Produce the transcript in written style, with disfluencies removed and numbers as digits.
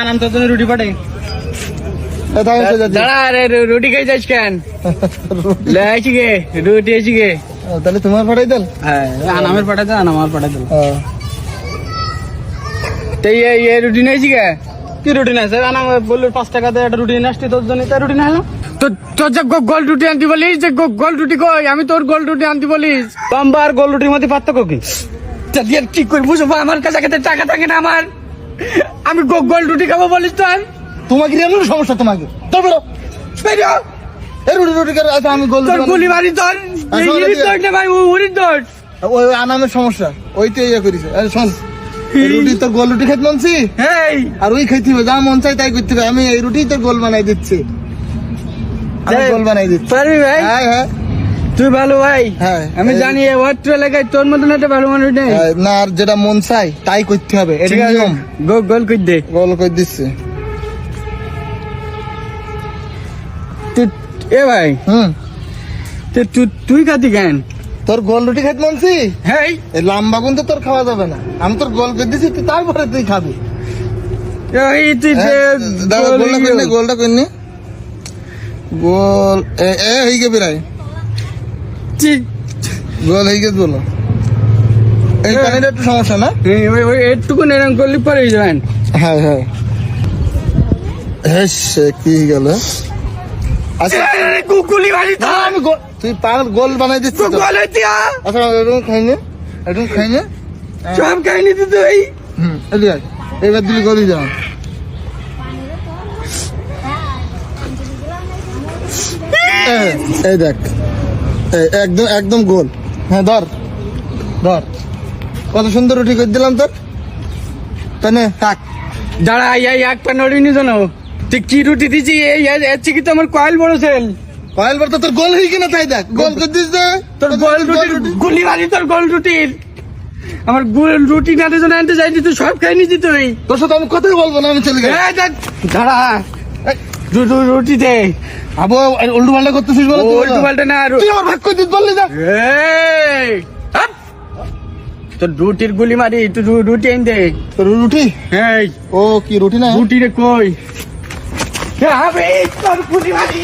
আনাম তোর জন্য রুটি পাঠাই। দাঁড়া রে, রুটি খাই যাস কেন? লেছি গে রুটি এসি গে। তাহলে তোমার পাঠাই দেন? হ্যাঁ, আনামের পাঠাই দেন, আমার পাঠাই দেন। তো এই রুটি নিয়েছি গে? কি রুটি নাই স্যার? আনাম বললো 5 টাকা দিয়ে একটা রুটি নিয়ে আসছি তোর জন্য, তাই রুটি না হলো তো? তোর যে গোল রুটি আনতে বলিস, যে গোল রুটি কই? আমি তোর গোল রুটি আনতে বলিস। লম্বা আর গোল রুটির মধ্যে পার্থক্য কি? কি করি বুঝবো? আমার কাছে টাকা থাকে না আমার, আমি গোল রুটি খাবো বলিস তোর? তোমাকে এমন সমস্যা তোমাকে? তারপর এই রুটি রুটি করে আচ্ছা আমি গোল গুলি মারি তোর। ভাই উড়ির দোষ, ওই আনামের সমস্যা ওইতে ইয়ে করিস। শোন, রুটি তোর গোল রুটি খেতে মনছি, আর ওই খেতে হবে যা মন চাই তাই করতে হবে। আমি এই রুটি তোর গোল বানাই দিচ্ছি, গোল বানাই দিচ্ছি। পারবি ভাই? হ্যাঁ হ্যাঁ, তুই ভালো ভাই। হ্যাঁ আমি জানি অত্র এলাকায় তোর মতন একটা ভালো মানুষ নেই। না, আর যেটা মন চাই তাই করতে হবে, এটা নিয়ম। গোল কই দে, গোল করে দিচ্ছি। এ ভাই তুই খাতি কেন? তোর গোল রুটি খেতে মনছি, হ্যাঁ লম্বা কিন্তু তোর খাওয়া যাবে না। আমি তোর গোল করে দিচ্ছি, তারপরে তুই খাবি। গোলটা করিনি, গোল হয়ে গে বেড়াই, গোল হয়ে গেছে বলো। এই পানিটা একটু সমস্যা না, একটুকু এরকম করলে পরে যাবেন। হ্যাঁ হ্যাঁ, কি গেল? গুলি মারি তো আমি। তুই পাগল, গোল বানাই দিচ্ছিস। আচ্ছা এরকম খাইনি, এরকম খাইনি, সব খাইনি তুই। এবার দিবি গলি যাও। এই দেখ, একদম একদম গোল। হ্যাঁ ধর ধর, কত সুন্দর রুটি করে দিলাম তোর। তাই থাক, দাঁড়া এক প্যান নড়িনি জানো তুই কি রুটি দিছি? কি তো আমার কয়েল বড়ছেন, কয়েল বড় তোর গোল হয়ে কিনা তাই দেখ, গোল করে দিস। তোর গোল রুটি গুলি মারি, তোর গোল রুটির। আমার গোল রুটি না দিয়ে আনতে যাইনি, তুই সব খাই নিছি তুই। তোর সাথে আমি কথাই বলবো না, আমি চলে গেছি। দাঁড়া, রুটি দে। আবো উল্টো পাল্টা করতেছিস বলে? উল্টো পাল্টা না, তুই আমার ভাগ করে দিস বললি না। তোর রুটির গুলি মারি, তুই রুটি এনে দে। তোর রুটি? হ্যাঁ। ও কি রুটি না? রুটি রে কই? তোর গুলি মারি।